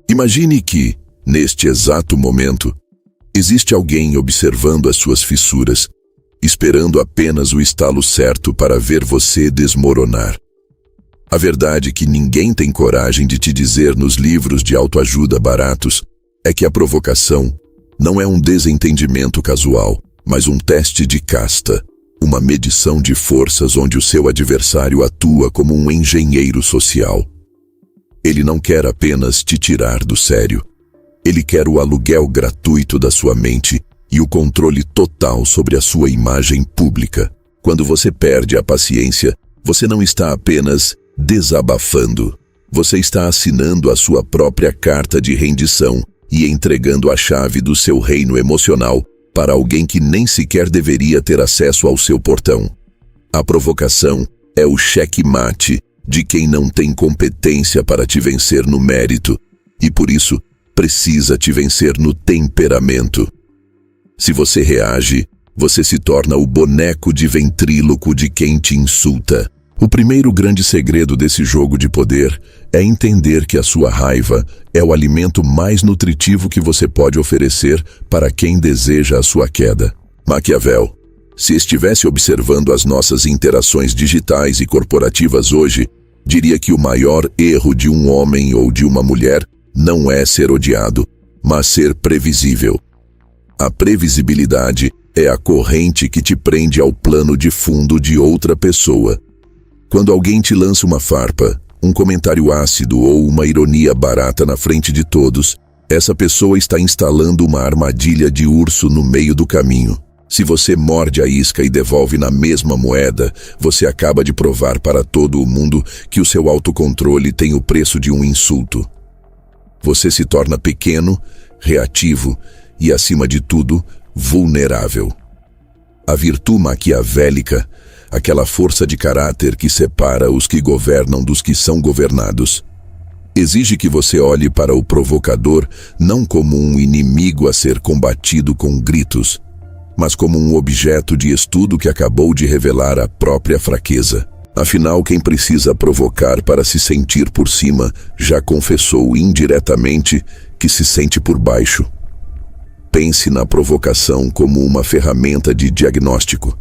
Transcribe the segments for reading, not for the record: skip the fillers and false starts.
Imagine que, neste exato momento, existe alguém observando as suas fissuras, esperando apenas o estalo certo para ver você desmoronar. A verdade que ninguém tem coragem de te dizer nos livros de autoajuda baratos é que a provocação não é um desentendimento casual, mas um teste de casta, uma medição de forças onde o seu adversário atua como um engenheiro social. Ele não quer apenas te tirar do sério. Ele quer o aluguel gratuito da sua mente e o controle total sobre a sua imagem pública. Quando você perde a paciência, você não está apenas desabafando. Você está assinando a sua própria carta de rendição e entregando a chave do seu reino emocional para alguém que nem sequer deveria ter acesso ao seu portão. A provocação é o checkmate de quem não tem competência para te vencer no mérito e, por isso, precisa te vencer no temperamento. Se você reage, você se torna o boneco de ventríloco de quem te insulta. O primeiro grande segredo desse jogo de poder é entender que a sua raiva é o alimento mais nutritivo que você pode oferecer para quem deseja a sua queda. Maquiavel, se estivesse observando as nossas interações digitais e corporativas hoje, diria que o maior erro de um homem ou de uma mulher não é ser odiado, mas ser previsível. A previsibilidade é a corrente que te prende ao plano de fundo de outra pessoa. Quando alguém te lança uma farpa, um comentário ácido ou uma ironia barata na frente de todos, essa pessoa está instalando uma armadilha de urso no meio do caminho. Se você morde a isca e devolve na mesma moeda, você acaba de provar para todo o mundo que o seu autocontrole tem o preço de um insulto. Você se torna pequeno, reativo e, acima de tudo, vulnerável. A virtude maquiavélica, aquela força de caráter que separa os que governam dos que são governados, exige que você olhe para o provocador não como um inimigo a ser combatido com gritos, mas como um objeto de estudo que acabou de revelar a própria fraqueza. Afinal, quem precisa provocar para se sentir por cima já confessou indiretamente que se sente por baixo. Pense na provocação como uma ferramenta de diagnóstico.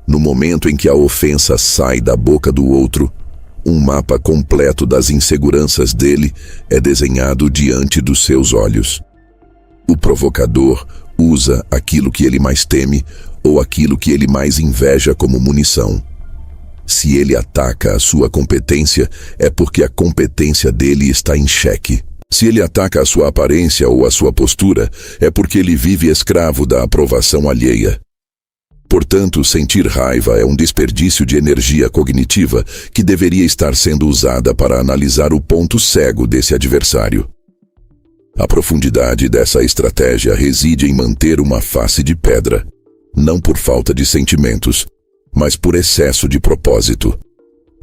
No momento em que a ofensa sai da boca do outro, um mapa completo das inseguranças dele é desenhado diante dos seus olhos. O provocador usa aquilo que ele mais teme ou aquilo que ele mais inveja como munição. Se ele ataca a sua competência, é porque a competência dele está em xeque. Se ele ataca a sua aparência ou a sua postura, é porque ele vive escravo da aprovação alheia. Portanto, sentir raiva é um desperdício de energia cognitiva que deveria estar sendo usada para analisar o ponto cego desse adversário. A profundidade dessa estratégia reside em manter uma face de pedra, não por falta de sentimentos, mas por excesso de propósito.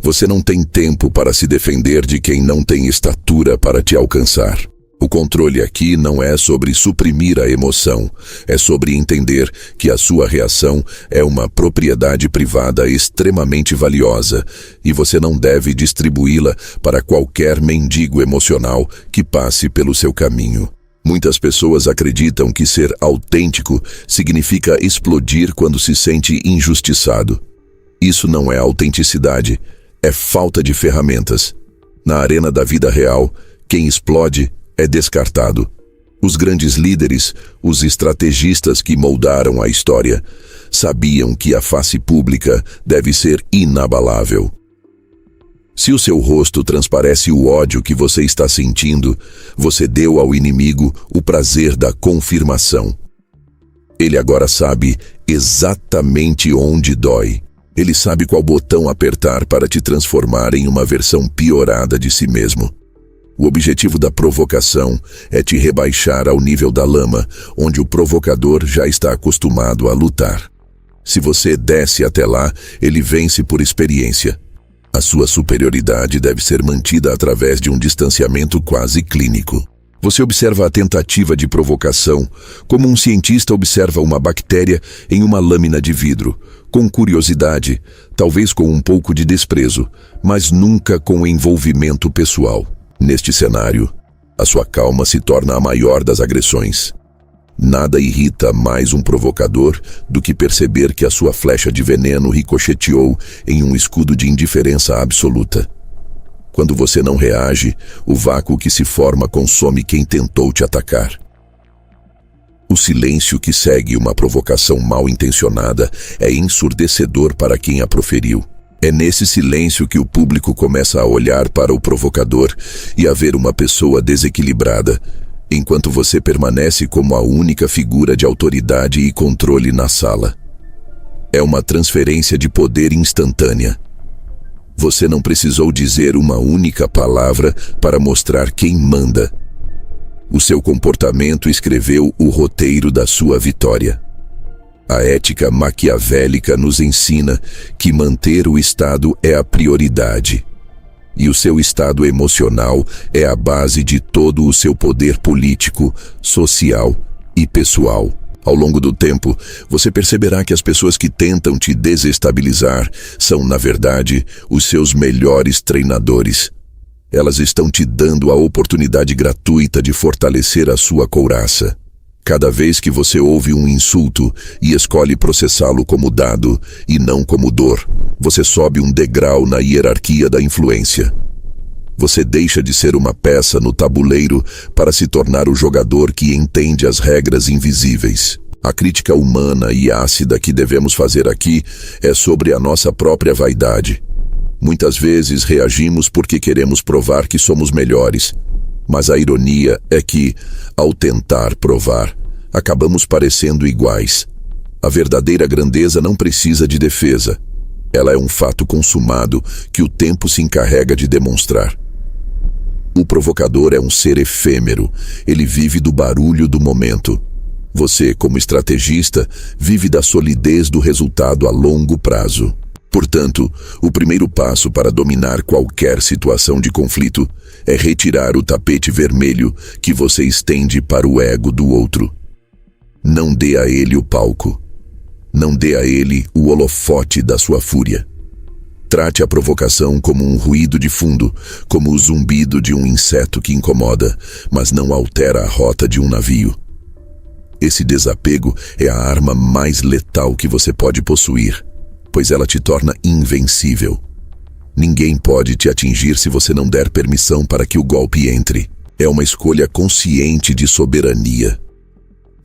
Você não tem tempo para se defender de quem não tem estatura para te alcançar. O controle aqui não é sobre suprimir a emoção, é sobre entender que a sua reação é uma propriedade privada extremamente valiosa e você não deve distribuí-la para qualquer mendigo emocional que passe pelo seu caminho. Muitas pessoas acreditam que ser autêntico significa explodir quando se sente injustiçado. Isso não é autenticidade, é falta de ferramentas. Na arena da vida real, quem explode é descartado. Os grandes líderes, os estrategistas que moldaram a história, sabiam que a face pública deve ser inabalável. Se o seu rosto transparece o ódio que você está sentindo, você deu ao inimigo o prazer da confirmação. Ele agora sabe exatamente onde dói. Ele sabe qual botão apertar para te transformar em uma versão piorada de si mesmo. O objetivo da provocação é te rebaixar ao nível da lama, onde o provocador já está acostumado a lutar. Se você desce até lá, ele vence por experiência. A sua superioridade deve ser mantida através de um distanciamento quase clínico. Você observa a tentativa de provocação como um cientista observa uma bactéria em uma lâmina de vidro, com curiosidade, talvez com um pouco de desprezo, mas nunca com envolvimento pessoal. Neste cenário, a sua calma se torna a maior das agressões. Nada irrita mais um provocador do que perceber que a sua flecha de veneno ricocheteou em um escudo de indiferença absoluta. Quando você não reage, o vácuo que se forma consome quem tentou te atacar. O silêncio que segue uma provocação mal intencionada é ensurdecedor para quem a proferiu. É nesse silêncio que o público começa a olhar para o provocador e a ver uma pessoa desequilibrada, enquanto você permanece como a única figura de autoridade e controle na sala. É uma transferência de poder instantânea. Você não precisou dizer uma única palavra para mostrar quem manda. O seu comportamento escreveu o roteiro da sua vitória. A ética maquiavélica nos ensina que manter o estado é a prioridade. E o seu estado emocional é a base de todo o seu poder político, social e pessoal. Ao longo do tempo, você perceberá que as pessoas que tentam te desestabilizar são, na verdade, os seus melhores treinadores. Elas estão te dando a oportunidade gratuita de fortalecer a sua couraça. Cada vez que você ouve um insulto e escolhe processá-lo como dado e não como dor, você sobe um degrau na hierarquia da influência. Você deixa de ser uma peça no tabuleiro para se tornar o jogador que entende as regras invisíveis. A crítica humana e ácida que devemos fazer aqui é sobre a nossa própria vaidade. Muitas vezes reagimos porque queremos provar que somos melhores, mas a ironia é que, ao tentar provar, acabamos parecendo iguais. A verdadeira grandeza não precisa de defesa. Ela é um fato consumado que o tempo se encarrega de demonstrar. O provocador é um ser efêmero. Ele vive do barulho do momento. Você, como estrategista, vive da solidez do resultado a longo prazo. Portanto, o primeiro passo para dominar qualquer situação de conflito é retirar o tapete vermelho que você estende para o ego do outro. Não dê a ele o palco. Não dê a ele o holofote da sua fúria. Trate a provocação como um ruído de fundo, como o zumbido de um inseto que incomoda, mas não altera a rota de um navio. Esse desapego é a arma mais letal que você pode possuir, pois ela te torna invencível. Ninguém pode te atingir se você não der permissão para que o golpe entre. É uma escolha consciente de soberania.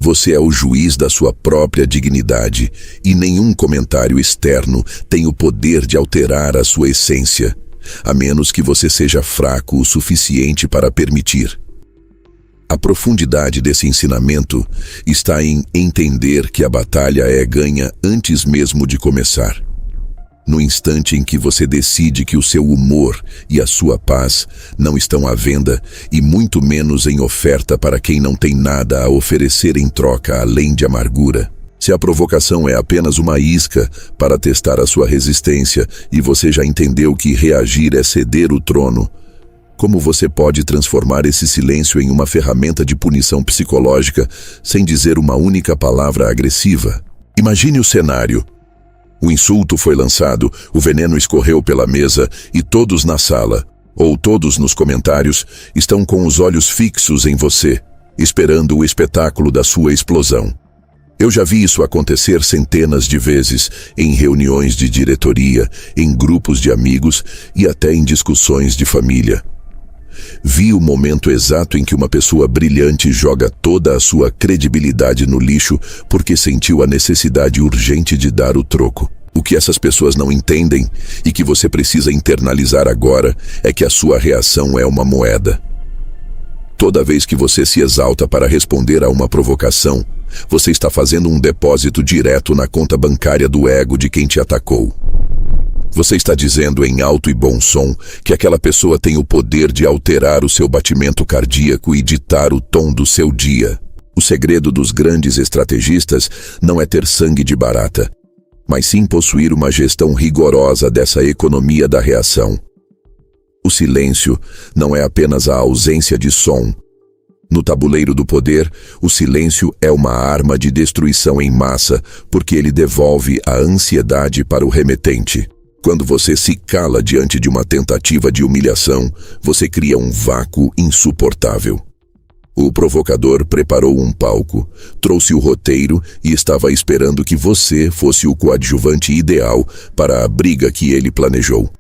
Você é o juiz da sua própria dignidade e nenhum comentário externo tem o poder de alterar a sua essência, a menos que você seja fraco o suficiente para permitir. A profundidade desse ensinamento está em entender que a batalha é ganha antes mesmo de começar. No instante em que você decide que o seu humor e a sua paz não estão à venda e muito menos em oferta para quem não tem nada a oferecer em troca além de amargura. Se a provocação é apenas uma isca para testar a sua resistência e você já entendeu que reagir é ceder o trono, como você pode transformar esse silêncio em uma ferramenta de punição psicológica sem dizer uma única palavra agressiva? Imagine o cenário. O insulto foi lançado, o veneno escorreu pela mesa e todos na sala, ou todos nos comentários, estão com os olhos fixos em você, esperando o espetáculo da sua explosão. Eu já vi isso acontecer centenas de vezes, em reuniões de diretoria, em grupos de amigos e até em discussões de família. Vi o momento exato em que uma pessoa brilhante joga toda a sua credibilidade no lixo porque sentiu a necessidade urgente de dar o troco. O que essas pessoas não entendem e que você precisa internalizar agora é que a sua reação é uma moeda. Toda vez que você se exalta para responder a uma provocação, você está fazendo um depósito direto na conta bancária do ego de quem te atacou. Você está dizendo em alto e bom som que aquela pessoa tem o poder de alterar o seu batimento cardíaco e ditar o tom do seu dia. O segredo dos grandes estrategistas não é ter sangue de barata, mas sim possuir uma gestão rigorosa dessa economia da reação. O silêncio não é apenas a ausência de som. No tabuleiro do poder, o silêncio é uma arma de destruição em massa, porque ele devolve a ansiedade para o remetente. Quando você se cala diante de uma tentativa de humilhação, você cria um vácuo insuportável. O provocador preparou um palco, trouxe o roteiro e estava esperando que você fosse o coadjuvante ideal para a briga que ele planejou.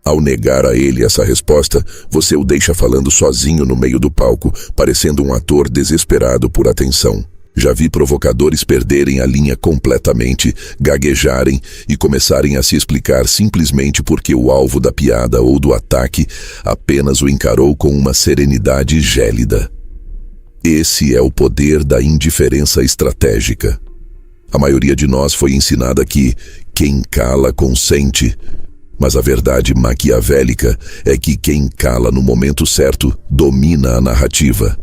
Ao negar a ele essa resposta, você o deixa falando sozinho no meio do palco, parecendo um ator desesperado por atenção. Já vi provocadores perderem a linha completamente, gaguejarem e começarem a se explicar simplesmente porque o alvo da piada ou do ataque apenas o encarou com uma serenidade gélida. Esse é o poder da indiferença estratégica. A maioria de nós foi ensinada que quem cala consente, mas a verdade maquiavélica é que quem cala no momento certo domina a narrativa.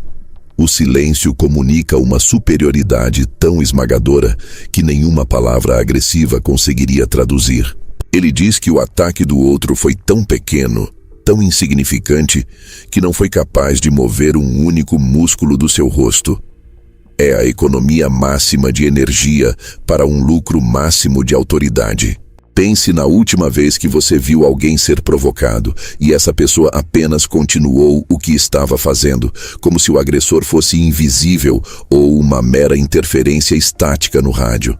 O silêncio comunica uma superioridade tão esmagadora que nenhuma palavra agressiva conseguiria traduzir. Ele diz que o ataque do outro foi tão pequeno, tão insignificante, que não foi capaz de mover um único músculo do seu rosto. É a economia máxima de energia para um lucro máximo de autoridade. Pense na última vez que você viu alguém ser provocado e essa pessoa apenas continuou o que estava fazendo, como se o agressor fosse invisível ou uma mera interferência estática no rádio.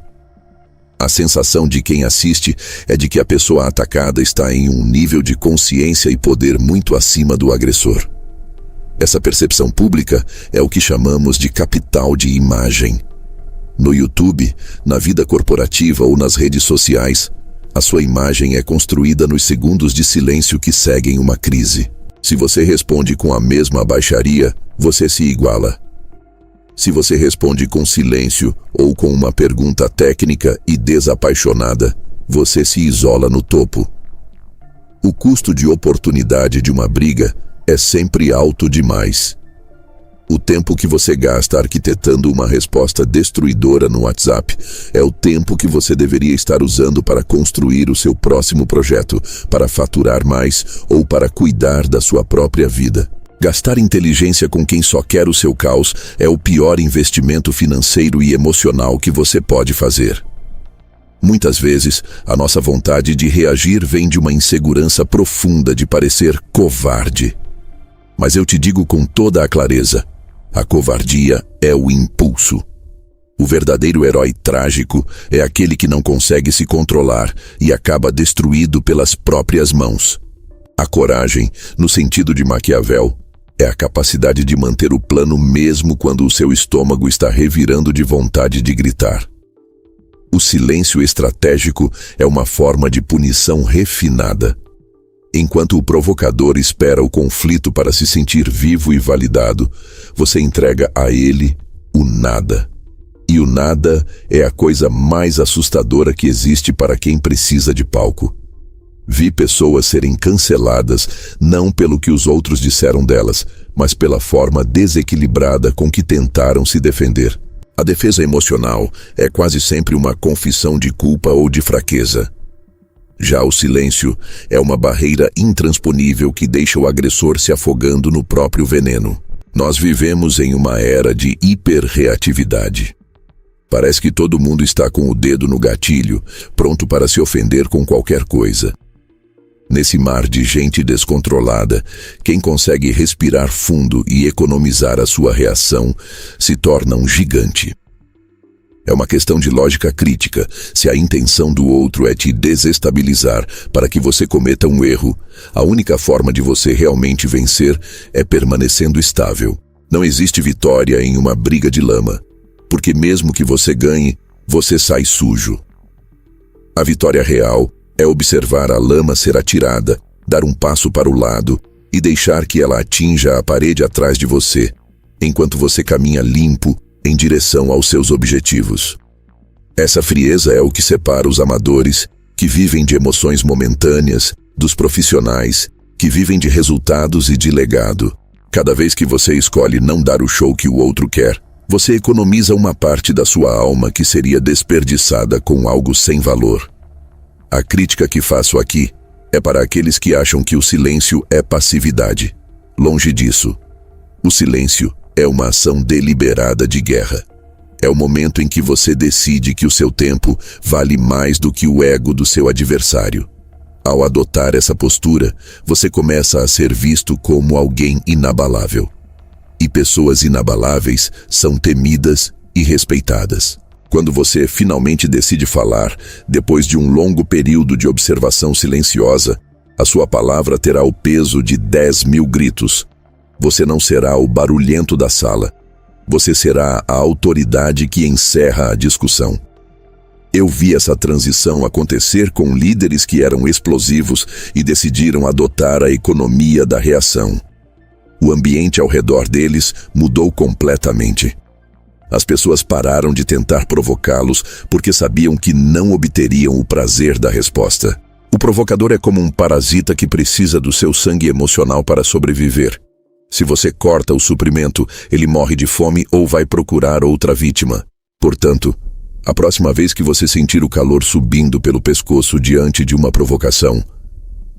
A sensação de quem assiste é de que a pessoa atacada está em um nível de consciência e poder muito acima do agressor. Essa percepção pública é o que chamamos de capital de imagem. No YouTube, na vida corporativa ou nas redes sociais, a sua imagem é construída nos segundos de silêncio que seguem uma crise. Se você responde com a mesma baixaria, você se iguala. Se você responde com silêncio ou com uma pergunta técnica e desapaixonada, você se isola no topo. O custo de oportunidade de uma briga é sempre alto demais. O tempo que você gasta arquitetando uma resposta destruidora no WhatsApp é o tempo que você deveria estar usando para construir o seu próximo projeto, para faturar mais ou para cuidar da sua própria vida. Gastar inteligência com quem só quer o seu caos é o pior investimento financeiro e emocional que você pode fazer. Muitas vezes, a nossa vontade de reagir vem de uma insegurança profunda de parecer covarde. Mas eu te digo com toda a clareza, a covardia é o impulso. O verdadeiro herói trágico é aquele que não consegue se controlar e acaba destruído pelas próprias mãos. A coragem, no sentido de Maquiavel, é a capacidade de manter o plano mesmo quando o seu estômago está revirando de vontade de gritar. O silêncio estratégico é uma forma de punição refinada. Enquanto o provocador espera o conflito para se sentir vivo e validado, você entrega a ele o nada. E o nada é a coisa mais assustadora que existe para quem precisa de palco. Vi pessoas serem canceladas não pelo que os outros disseram delas, mas pela forma desequilibrada com que tentaram se defender. A defesa emocional é quase sempre uma confissão de culpa ou de fraqueza. Já o silêncio é uma barreira intransponível que deixa o agressor se afogando no próprio veneno. Nós vivemos em uma era de hiperreatividade. Parece que todo mundo está com o dedo no gatilho, pronto para se ofender com qualquer coisa. Nesse mar de gente descontrolada, quem consegue respirar fundo e economizar a sua reação se torna um gigante. É uma questão de lógica crítica. Se a intenção do outro é te desestabilizar para que você cometa um erro, a única forma de você realmente vencer é permanecendo estável. Não existe vitória em uma briga de lama, porque mesmo que você ganhe, você sai sujo. A vitória real é observar a lama ser atirada, dar um passo para o lado e deixar que ela atinja a parede atrás de você, enquanto você caminha limpo em direção aos seus objetivos. Essa frieza é o que separa os amadores, que vivem de emoções momentâneas, dos profissionais, que vivem de resultados e de legado. Cada vez que você escolhe não dar o show que o outro quer, você economiza uma parte da sua alma que seria desperdiçada com algo sem valor. A crítica que faço aqui é para aqueles que acham que o silêncio é passividade. Longe disso. O silêncio é uma ação deliberada de guerra. É o momento em que você decide que o seu tempo vale mais do que o ego do seu adversário. Ao adotar essa postura, você começa a ser visto como alguém inabalável. E pessoas inabaláveis são temidas e respeitadas. Quando você finalmente decide falar, depois de um longo período de observação silenciosa, a sua palavra terá o peso de 10.000 gritos. Você não será o barulhento da sala. Você será a autoridade que encerra a discussão. Eu vi essa transição acontecer com líderes que eram explosivos e decidiram adotar a economia da reação. O ambiente ao redor deles mudou completamente. As pessoas pararam de tentar provocá-los porque sabiam que não obteriam o prazer da resposta. O provocador é como um parasita que precisa do seu sangue emocional para sobreviver. Se você corta o suprimento, ele morre de fome ou vai procurar outra vítima. Portanto, a próxima vez que você sentir o calor subindo pelo pescoço diante de uma provocação,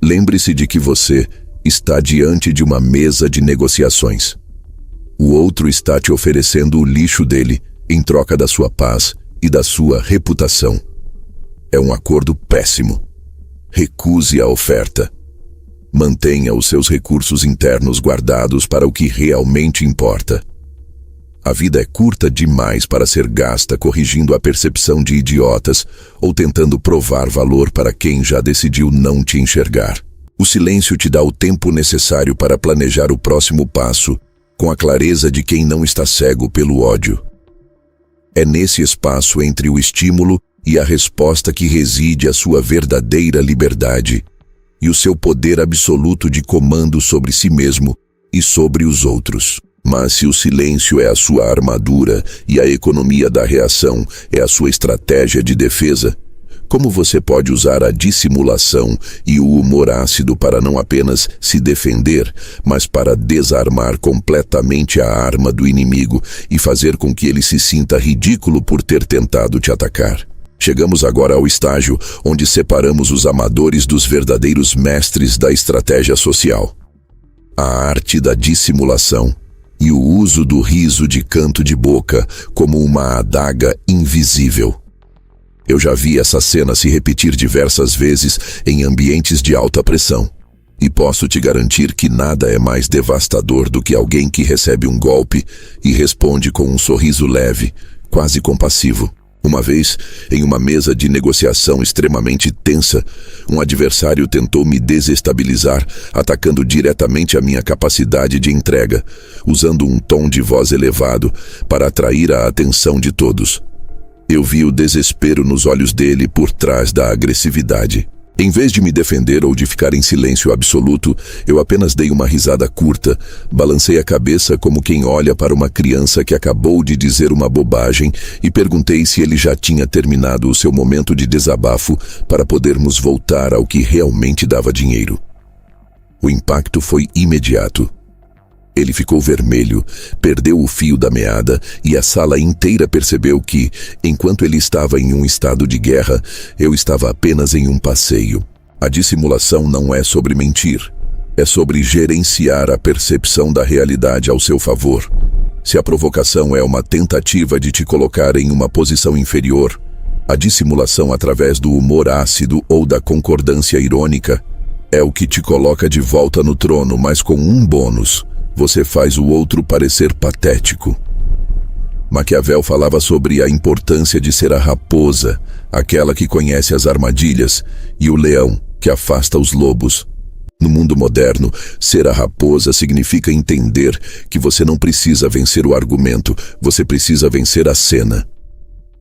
lembre-se de que você está diante de uma mesa de negociações. O outro está te oferecendo o lixo dele em troca da sua paz e da sua reputação. É um acordo péssimo. Recuse a oferta. Mantenha os seus recursos internos guardados para o que realmente importa. A vida é curta demais para ser gasta corrigindo a percepção de idiotas ou tentando provar valor para quem já decidiu não te enxergar. O silêncio te dá o tempo necessário para planejar o próximo passo, com a clareza de quem não está cego pelo ódio. É nesse espaço entre o estímulo e a resposta que reside a sua verdadeira liberdade e o seu poder absoluto de comando sobre si mesmo e sobre os outros. Mas se o silêncio é a sua armadura e a economia da reação é a sua estratégia de defesa, como você pode usar a dissimulação e o humor ácido para não apenas se defender, mas para desarmar completamente a arma do inimigo e fazer com que ele se sinta ridículo por ter tentado te atacar? Chegamos agora ao estágio onde separamos os amadores dos verdadeiros mestres da estratégia social. A arte da dissimulação e o uso do riso de canto de boca como uma adaga invisível. Eu já vi essa cena se repetir diversas vezes em ambientes de alta pressão. E posso te garantir que nada é mais devastador do que alguém que recebe um golpe e responde com um sorriso leve, quase compassivo. Uma vez, em uma mesa de negociação extremamente tensa, um adversário tentou me desestabilizar, atacando diretamente a minha capacidade de entrega, usando um tom de voz elevado para atrair a atenção de todos. Eu vi o desespero nos olhos dele por trás da agressividade. Em vez de me defender ou de ficar em silêncio absoluto, eu apenas dei uma risada curta, balancei a cabeça como quem olha para uma criança que acabou de dizer uma bobagem e perguntei se ele já tinha terminado o seu momento de desabafo para podermos voltar ao que realmente dava dinheiro. O impacto foi imediato. Ele ficou vermelho, perdeu o fio da meada e a sala inteira percebeu que, enquanto ele estava em um estado de guerra, eu estava apenas em um passeio. A dissimulação não é sobre mentir, é sobre gerenciar a percepção da realidade ao seu favor. Se a provocação é uma tentativa de te colocar em uma posição inferior, a dissimulação através do humor ácido ou da concordância irônica é o que te coloca de volta no trono, mas com um bônus. Você faz o outro parecer patético. Maquiavel falava sobre a importância de ser a raposa, aquela que conhece as armadilhas, e o leão, que afasta os lobos. No mundo moderno, ser a raposa significa entender que você não precisa vencer o argumento, você precisa vencer a cena.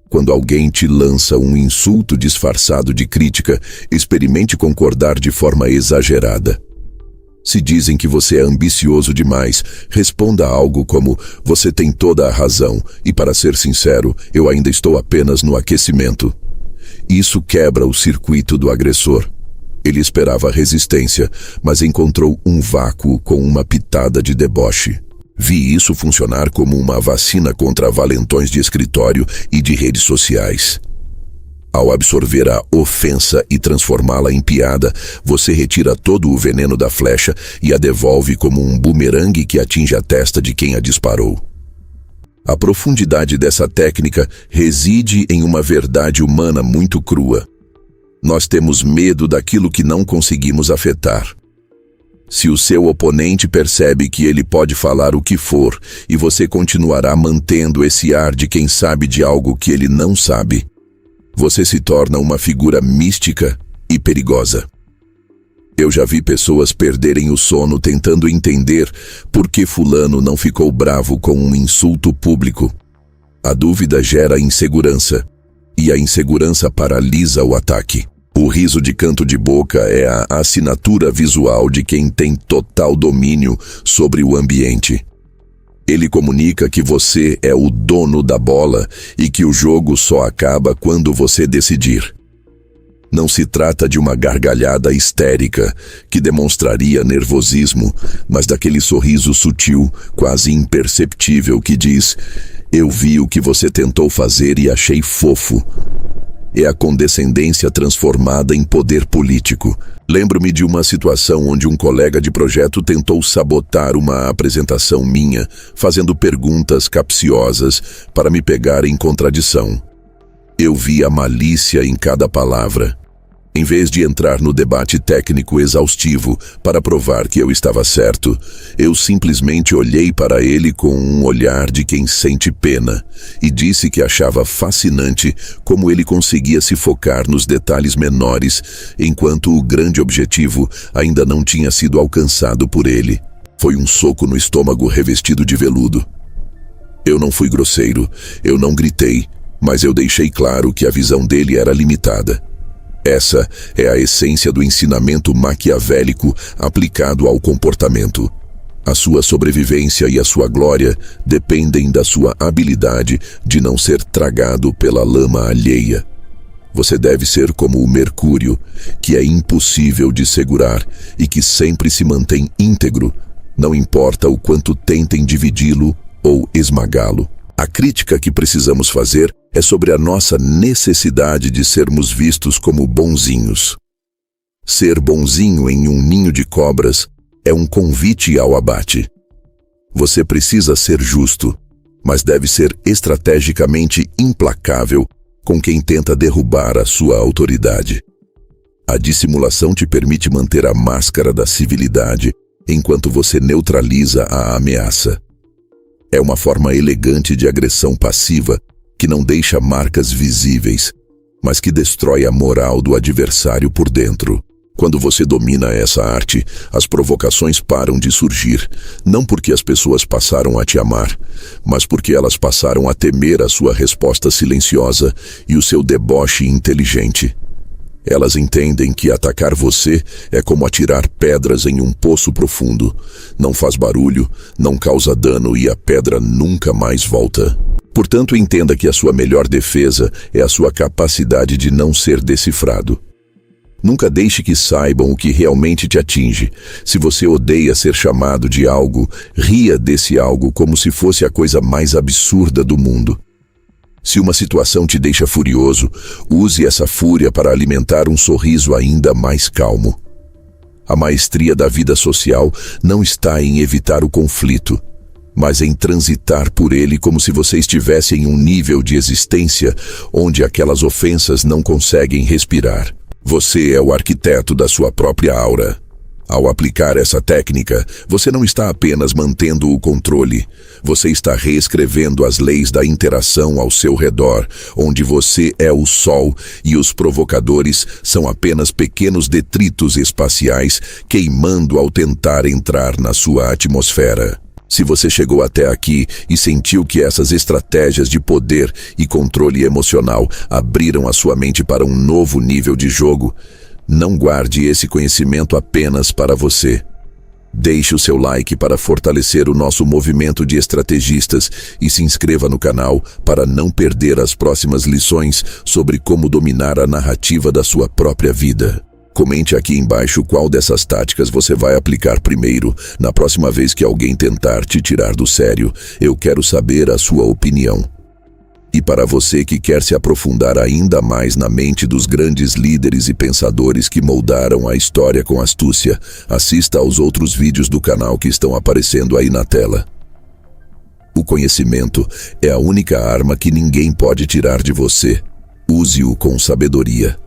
Quando alguém te lança um insulto disfarçado de crítica, experimente concordar de forma exagerada. Se dizem que você é ambicioso demais, responda algo como: você tem toda a razão, e para ser sincero, eu ainda estou apenas no aquecimento. Isso quebra o circuito do agressor. Ele esperava resistência, mas encontrou um vácuo com uma pitada de deboche. Vi isso funcionar como uma vacina contra valentões de escritório e de redes sociais. Ao absorver a ofensa e transformá-la em piada, você retira todo o veneno da flecha e a devolve como um bumerangue que atinge a testa de quem a disparou. A profundidade dessa técnica reside em uma verdade humana muito crua. Nós temos medo daquilo que não conseguimos afetar. Se o seu oponente percebe que ele pode falar o que for e você continuará mantendo esse ar de quem sabe de algo que ele não sabe, você se torna uma figura mística e perigosa. Eu já vi pessoas perderem o sono tentando entender por que fulano não ficou bravo com um insulto público. A dúvida gera insegurança, e a insegurança paralisa o ataque. O riso de canto de boca é a assinatura visual de quem tem total domínio sobre o ambiente. Ele comunica que você é o dono da bola e que o jogo só acaba quando você decidir. Não se trata de uma gargalhada histérica que demonstraria nervosismo, mas daquele sorriso sutil, quase imperceptível que diz: "Eu vi o que você tentou fazer e achei fofo." É a condescendência transformada em poder político. Lembro-me de uma situação onde um colega de projeto tentou sabotar uma apresentação minha, fazendo perguntas capciosas para me pegar em contradição. Eu vi a malícia em cada palavra. Em vez de entrar no debate técnico exaustivo para provar que eu estava certo, eu simplesmente olhei para ele com um olhar de quem sente pena e disse que achava fascinante como ele conseguia se focar nos detalhes menores, enquanto o grande objetivo ainda não tinha sido alcançado por ele. Foi um soco no estômago revestido de veludo. Eu não fui grosseiro, eu não gritei, mas eu deixei claro que a visão dele era limitada. Essa é a essência do ensinamento maquiavélico aplicado ao comportamento. A sua sobrevivência e a sua glória dependem da sua habilidade de não ser tragado pela lama alheia. Você deve ser como o mercúrio, que é impossível de segurar e que sempre se mantém íntegro, não importa o quanto tentem dividi-lo ou esmagá-lo. A crítica que precisamos fazer é sobre a nossa necessidade de sermos vistos como bonzinhos. Ser bonzinho em um ninho de cobras é um convite ao abate. Você precisa ser justo, mas deve ser estrategicamente implacável com quem tenta derrubar a sua autoridade. A dissimulação te permite manter a máscara da civilidade enquanto você neutraliza a ameaça. É uma forma elegante de agressão passiva que não deixa marcas visíveis, mas que destrói a moral do adversário por dentro. Quando você domina essa arte, as provocações param de surgir, não porque as pessoas passaram a te amar, mas porque elas passaram a temer a sua resposta silenciosa e o seu deboche inteligente. Elas entendem que atacar você é como atirar pedras em um poço profundo. Não faz barulho, não causa dano e a pedra nunca mais volta. Portanto, entenda que a sua melhor defesa é a sua capacidade de não ser decifrado. Nunca deixe que saibam o que realmente te atinge. Se você odeia ser chamado de algo, ria desse algo como se fosse a coisa mais absurda do mundo. Se uma situação te deixa furioso, use essa fúria para alimentar um sorriso ainda mais calmo. A maestria da vida social não está em evitar o conflito, mas em transitar por ele como se você estivesse em um nível de existência onde aquelas ofensas não conseguem respirar. Você é o arquiteto da sua própria aura. Ao aplicar essa técnica, você não está apenas mantendo o controle, você está reescrevendo as leis da interação ao seu redor, onde você é o Sol e os provocadores são apenas pequenos detritos espaciais queimando ao tentar entrar na sua atmosfera. Se você chegou até aqui e sentiu que essas estratégias de poder e controle emocional abriram a sua mente para um novo nível de jogo, não guarde esse conhecimento apenas para você. Deixe o seu like para fortalecer o nosso movimento de estrategistas e se inscreva no canal para não perder as próximas lições sobre como dominar a narrativa da sua própria vida. Comente aqui embaixo qual dessas táticas você vai aplicar primeiro. Na próxima vez que alguém tentar te tirar do sério, eu quero saber a sua opinião. E para você que quer se aprofundar ainda mais na mente dos grandes líderes e pensadores que moldaram a história com astúcia, assista aos outros vídeos do canal que estão aparecendo aí na tela. O conhecimento é a única arma que ninguém pode tirar de você. Use-o com sabedoria.